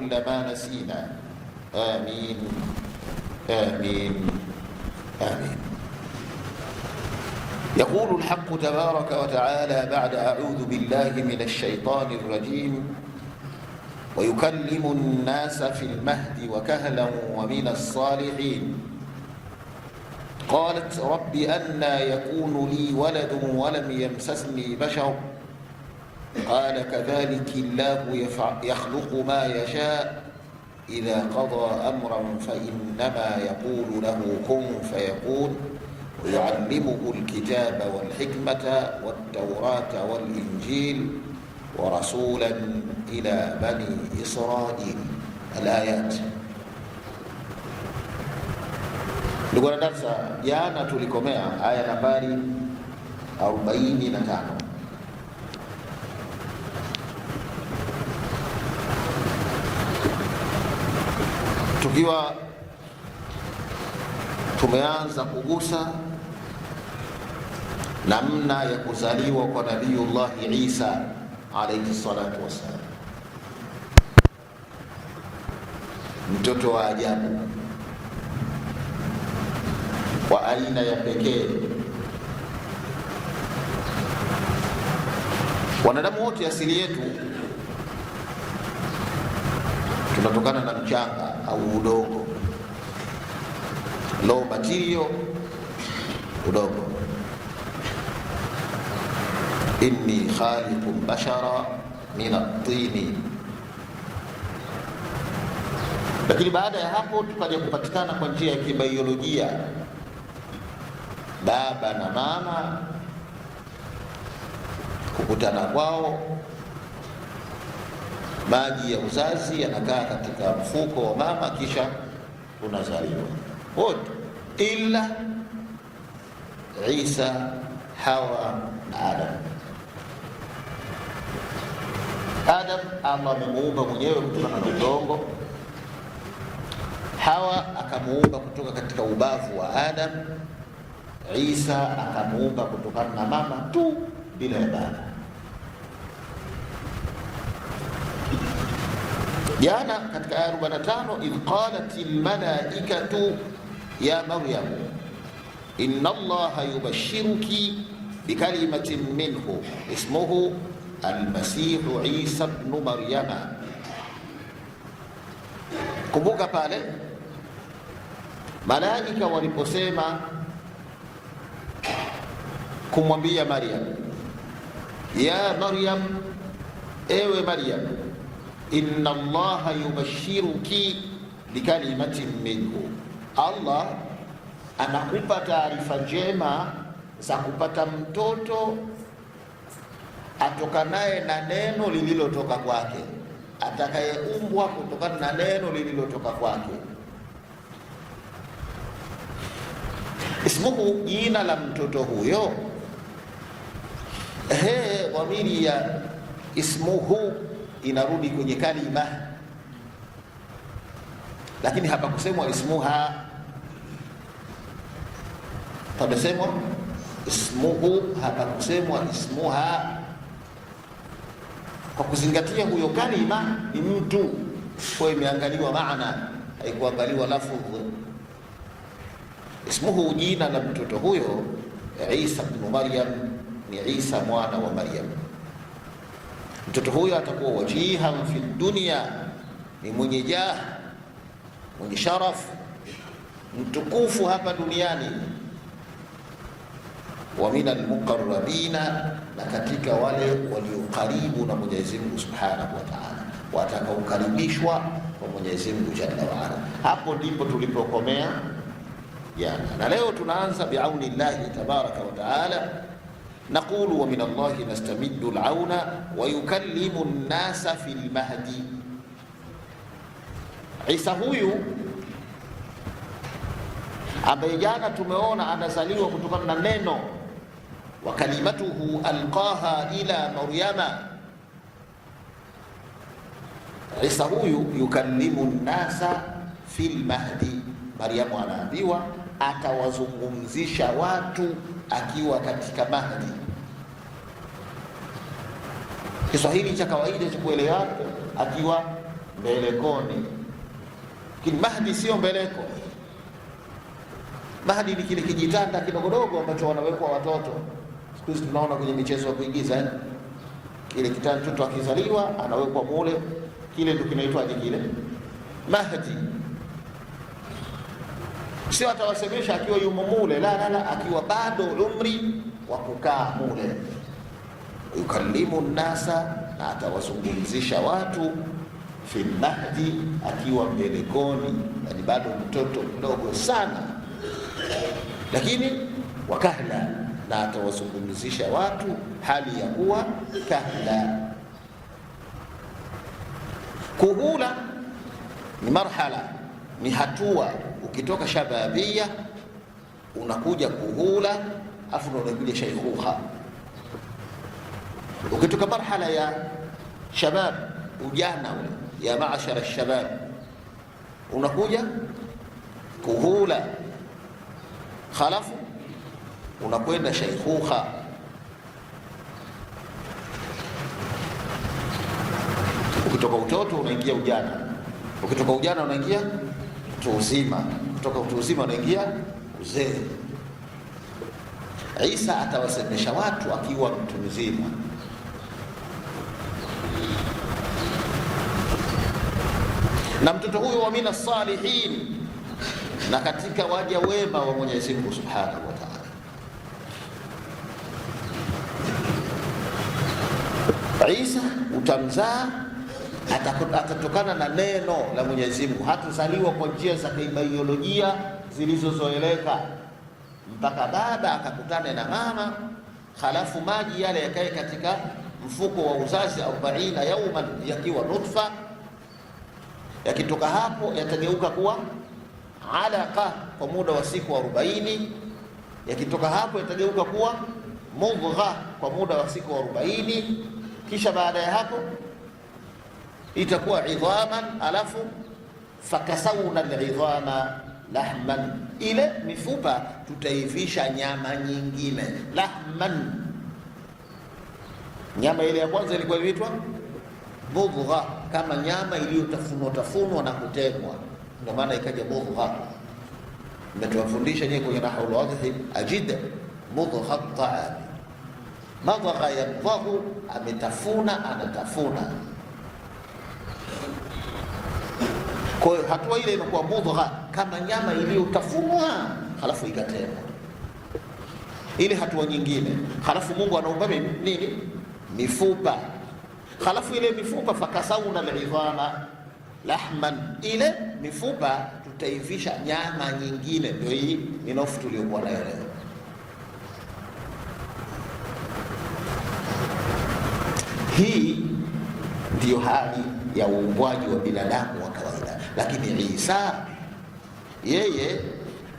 كل ما نسينا. آمين آمين آمين. يقول الحق تبارك وتعالى بعد أعوذ بالله من الشيطان الرجيم: ويكلم الناس في المهد وكهلا ومن الصالحين. قالت رب أنى يكون لي ولد ولم يمسسني بشر قال كذلك الله يخلق ما يشاء إذا قضى أمرا فإنما يقول له كن فيكون ويعلمه الكتاب والحكمة والتوراة والإنجيل ورسولا إلى بني إسرائيل. الآيات. Ndugu na darasa, jana tulikomea aya nambari 45. Tukiwa tumeanza kugusa namna ya kuzaliwa kwa Nabiyullah Isa alayhi salatu wassalam, mtoto wa ajabu wa aina ya pekee. Wanadamu wote asili yetu tunatokana na mchanga au udongo, low material, udongo. Inni khaliqun bashara min at-tini. Lakini baada ya hapo tukaja kupatikana kwa njia ya kibiolojia, baba na mama kukutana kwao, maji ya uzazi yanakaa katika mfuko wa mama, kisha unazaliwa wote ila Isa, Hawa na Adam. Adam Allah amemuumba mwenyewe kutokana na udongo, Hawa akamuumba kutoka katika ubavu wa Adam, Isa akamuumba kutokana na mama tu bila ya baba. Jana katika aya 45, idh qalatil malaikatu ya Maryam inna Allaha yubashshiruki bikalimatin minhu ismuhu al-Masihu Isa ibn Maryama. Kumbuka pale malaika waliposema kumwambia Maryam, ya Maryam, ewe Maryam, inna Allaha yubashshiruki bikalimatin minhu, Allah anakupa taarifa njema za kupata mtoto atokanaye na neno lililotoka kwake, atakayeumbwa kutokana na neno lililotoka kwake. Ismuhu, jina la mtoto huyo. Dhamiri ya ismuhu inarudi kwenye kalima, lakini hapa kusemwa ismuha, tabesemwa ismuhu, hapa kusemwa ismuha, kwa kuzingatia huyo kalima ni mtu, kwa imeangaliwa maana, haikuangaliwa lafudh. Ismuhu, jina la mtoto huyo, Isa ibn Maryam, ni Isa mwana wa Maryam. Mtoto huyo atakuwa wajihan fi dunya, ni mwenye jah, mwenye sharaf, mtukufu hapa duniani, wa minal muqarrabina, na katika wale waliokaribu na Mwenyezi Mungu Subhanahu wa Ta'ala, watakaokaribishwa kwa Mwenyezi Mungu Jalla wa Ala. Hapo ndipo tulipokomea jana, na leo tunaanza biauni llahi tabaraka wa taala. Naqulu wa min Allahi nastamiddu al-auna wa yukallimu an-nasa fil mahdi. Isa huyu ambaye jana tumeona anazaliwa kutokana na neno, wa kalimatuhu alqaha ila Maryama. Isa huyu yukallimu an-nasa fil mahdi, Maryamu anaambiwa atawazungumzisha watu akiwa katika mahdi. Kiswahili cha kawaida cha kuelewa, akiwa mbelekoni. Lakini mahdi sio mbeleko. Mahdi ni kile kijitanda kidogodogo ambacho wanawekwa watoto. Siku hizi tunaona kwenye michezo ya kuigiza, kile kitanda mtoto akizaliwa anawekwa mule, kile ndio kinaitwaje kile? Mahdi. Sio atawasemesha akiwa yumo mule, la, akiwa bado umri wa kukaa mule. Yukallimu nnasa, na atawazungumzisha watu fi mahdi, akiwa mbelekoni, yani bado mtoto mdogo sana. Lakini wakahla, na atawazungumzisha watu hali ya kuwa kahla. Kuhula ni marhala, ni hatua. Ukitoka shababia unakuja kuhula, afu ndo unakuja shaykhuha. Ukitoka marhala ya shabab, ujana ule, ya maashara alshabab, unakuja kuhula, khalafu unakwenda shaykhuha. Ukitoka utoto unaingia ujana, ukitoka ujana unaingia utu uzima, kutoka utu uzima unaingia uzee. Isa atawasemesha watu akiwa mtu mzima. Na mtoto huyo wa mina salihin, na katika waja wema wa Mwenyezi Mungu Subhanahu wa Ta'ala. Isa utamzaa, atatokana na neno la Mwenyezi Mungu. Hatuzaliwa kwa njia za kibiolojia zilizozoeleka, mpaka baba akakutane na mama, halafu maji yale yakae katika mfuko wa uzazi 40 yauman yakiwa nutfa. Yakitoka hapo yatageuka kuwa alaqa kwa muda wa siku 40. Yakitoka hapo yatageuka kuwa mudgha kwa muda wa siku 40. Kisha baada ya hapo itakuwa idhaman, alafu fakasawna alidhama lahman, ile mifupa tutaivisha nyama nyingine. Lahman, nyama ile ya kwanza ilikuwa inaitwa mudgha, kama nyama iliyotafunwa na kutemwa, ndio maana ikaja mudgha. Mmetawafundisha nyewe kwenye nahwu alwadhi, ajid mudgha at-ta'am, madgha yadghu, ametafuna, anatafuna. Kwa hiyo hatua ile inakuwa mudgha, kama nyama iliyotafunwa halafu ikatemwa. Ile hatua nyingine, halafu Mungu anaumba nini? Mifupa. Halafu ile mifupa fakasawna alidhama lahman, ile mifupa tutaivisha nyama nyingine. Ndio hii minofu tuliyokuwa nayo leo. Hii ndiyo hali ya uumbwaji wa binadamu wa kawaida. Lakini Isa yeye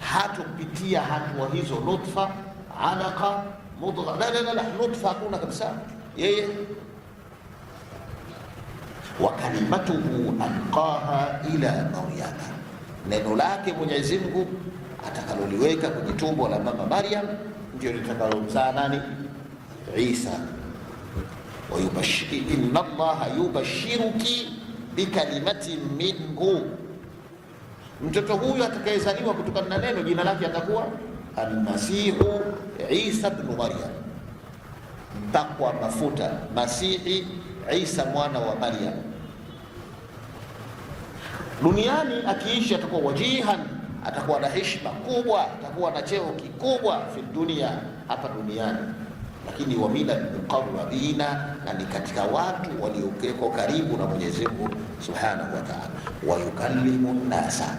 hatopitia hatua hizo, nutfa, alaqa, mudgha. La, nutfa hakuna kabisa. Yeye wa kalimatuhu alqaha ila Maryama, neno lake Mwenyezi Mungu atakaloliweka kwenye tumbo la mama Maryam ndio litakalomzaa nani? Isa. Wa inna Allaha yubashiruki bikalimatin minhu, mtoto huyu atakayezaliwa kutokana na neno, jina lake atakuwa Almasihu Isa ibn Maryam, mpakwa mafuta, Masihi Isa mwana wa Maryam. Duniani akiishi atakuwa wajihan, atakuwa na heshima kubwa, atakuwa na cheo kikubwa fi dunia, hapa duniani. Lakini wa mina muqarrabina, na ni katika watu waliokeko karibu na Mwenyezi Mungu Subhanahu wa Ta'ala. Wa yukallimu nasa,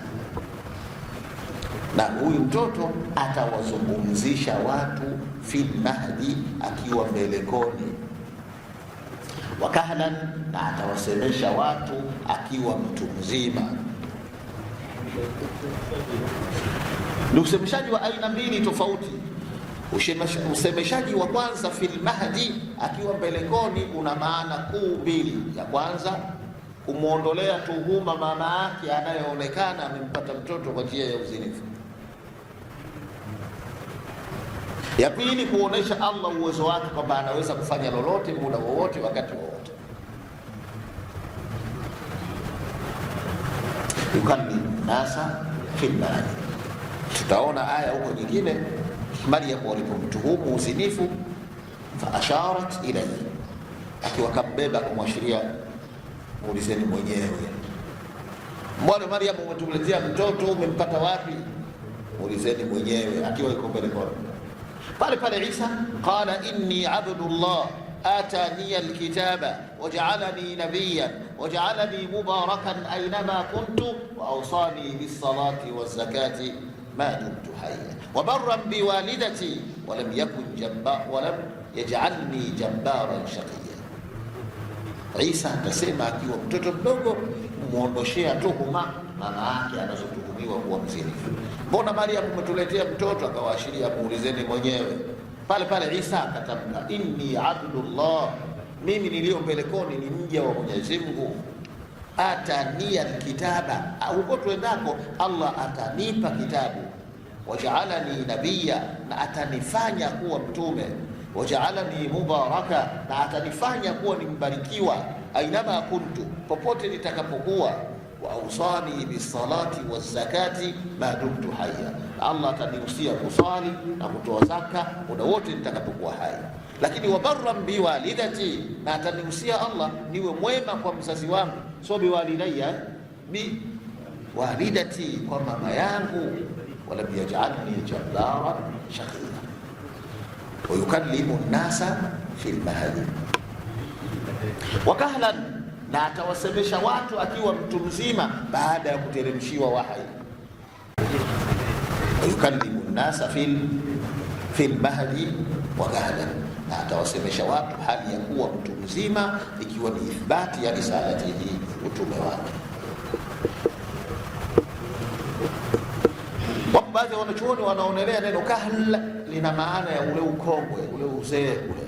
na huyu mtoto atawazungumzisha watu fil mahdi, akiwa mbelekoni. Wakahlan, na atawasemesha watu akiwa mtu mzima. Ni usemeshaji wa aina mbili tofauti. Usemeshaji wa kwanza fil mahdi, akiwa mbelekoni, una maana kuu mbili. Ya kwanza, kumuondolea tuhuma mama yake anayeonekana amempata mtoto kwa njia ya uzinifu. Ya pili, kuonesha Allah uwezo wake kwamba anaweza kufanya lolote muda wowote wakati wowote. yukallimu nasa fil mahdi. Tutaona aya huko nyingine Maryam walipomtuhumu uzinifu, fa asharat ilayhi, akiwa kambeba kumwashiria, muulizeni mwenyewe, mbona Maryam umetuletea mtoto, umempata wapi? Muulizeni mwenyewe, akiwa yuko mbele kwa pale pale. Isa qala inni abdullah atani alkitaba waj'alani nabiyyan waj'alani mubarakan aynama kuntu wa awsani bis-salati waz-zakati ma dumtu hayya wa barran biwalidati wa lam yaj'alni jabbaran shaqiyya. Isa atasema akiwa mtoto mdogo, muondoshea tuhuma mama yake anazotuhumiwa kuwa mzinifu. Mbona Maryam umetuletea mtoto? Akawaashiria, muulizeni mwenyewe. Pale pale Isa akatamka inni abdullah, mimi nilio mbelekoni ni mja wa Mwenyezi Mungu. Atani alkitaba, huko tuendako Allah atanipa kitabu. Waj'alani nabiyya, na atanifanya kuwa mtume. Waj'alani mubaraka, na atanifanya kuwa ni mbarikiwa. Ainama kuntu, popote nitakapokuwa. Wa awsani bisalati wazakati ma dumtu hayya, Allah atanihusia kusali na kutoa zaka muda wote nitakapokuwa hai. Lakini wa barran biwalidati, na atanihusia Allah niwe mwema kwa mzazi wangu, so biwalidayya, biwalidati, kwa mama yangu. Wala yaj'alni jabbaran shaqiyya wa yukallimu an-nasa fil mahdi wa kahlan, na atawasemesha watu akiwa mtu mzima baada ya kuteremshiwa wahyi. Yukallimu an-nasa fil mahdi wa kahlan, na atawasemesha watu hali ya kuwa mtu mzima, ikiwa ni ithbati ya risalatihi, utume wake. Wapo baadhi ya wanachuoni wanaonelea neno kahl lina maana ya ule ukongwe, ule uzee ule.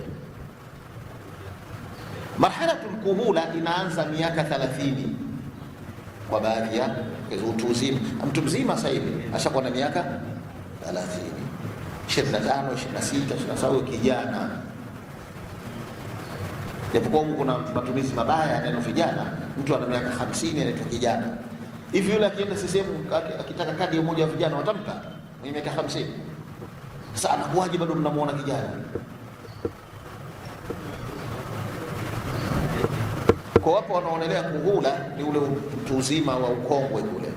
Marhalatul kuhula inaanza miaka 30 kwa baadhi ya utu uzima. Mtu mzima sasa hivi ashakuwa na miaka 30, 25, 26, 27, kijana. Japokuwa kuna matumizi mabaya ya neno vijana, mtu ana miaka 50 anaitwa kijana. Hivi yule akienda CCM akitaka kadi ya umoja wa vijana watampa mwenye miaka 50? Sasa anakuwaje bado mnamuona kijana? Kwa wapo wanaonelea kuhula ni ule mtu uzima wa ukongwe kule.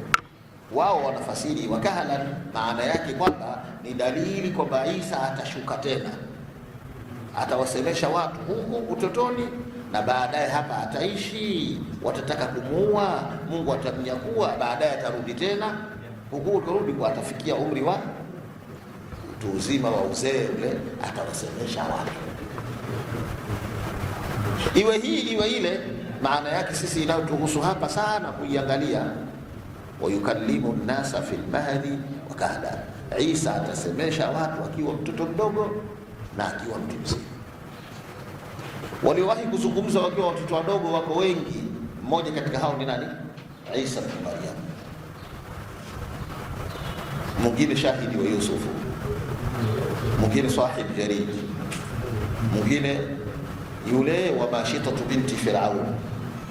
Wao wanafasiri wakahalan, maana yake kwamba ni dalili kwamba Isa atashuka tena, atawasemesha watu huku utotoni, na baadaye hapa ataishi. Watataka kumuua, Mungu atamnyakua, baadaye atarudi tena huku utarudi, kwa atafikia umri wa mtu uzima wa uzee ule, atawasemesha watu. Iwe hii iwe ile, maana yake sisi inayotuhusu hapa sana kuiangalia. Wayukallimu an-nasa fil mahdi wa kahla, Isa atasemesha watu akiwa mtoto mdogo na akiwa mtu mzima. Waliowahi kuzungumza wakiwa watoto wadogo wako wengi. Mmoja katika hao ni nani? Isa bin Maryam. Mwingine shahidi wa Yusufu, mwingine sahib Jarir, mwingine yule wa Mashitatu binti Firaun.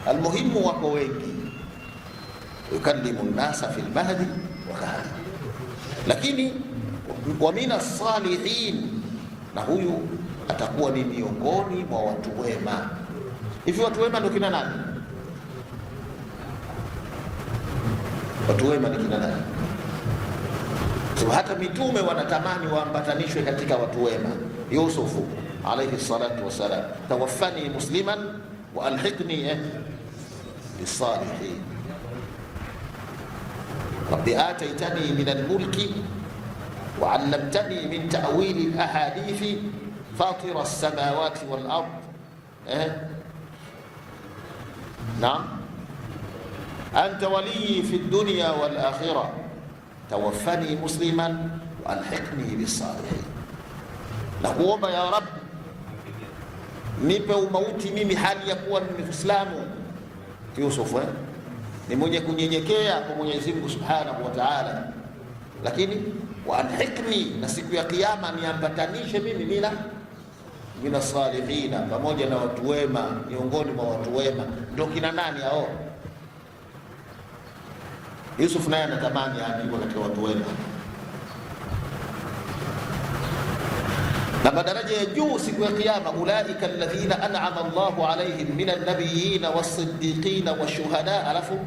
Almuhimu wako wengi. Yukallimu an-nasa fil mahdi wa kahla. Lakini wa min as-salihin, na huyu atakuwa ni miongoni mwa watu wema. Hivi watu wema ndio kina nani? Watu wema ni kina nani? So, hata mitume wanatamani waambatanishwe katika watu wema. Yusufu alayhi salatu wasalam, tawaffani musliman wa alhiqni bis-salihin. Rabbi ataitani min al-mulki wa 'allamtani min ta'wili al-ahadithi fatira as-samawati wal-ard. Naam, anta waliyyi fi ad-dunya wal-akhirah, tawaffani musliman wa alhiqni bis-salihin. Na kuomba ya Rabb, nipe umauti mimi hali ya kuwa ni Muislamu. Yusuf ni mwenye kunyenyekea kwa Mwenyezi Mungu Subhanahu wa Ta'ala, lakini wa alhiqni, na siku ya kiyama niambatanishe mimi mina salihina, pamoja na watu wema, miongoni mwa watu wema. Ndio kina nani hao? Yusuf naye anatamani aandikwe katika watu wema. Na madaraja ya juu siku ya kiyama, ulaika alladhina an'ama Allahu alayhim minan nabiyyin was-siddiqin wash-shuhada, alafu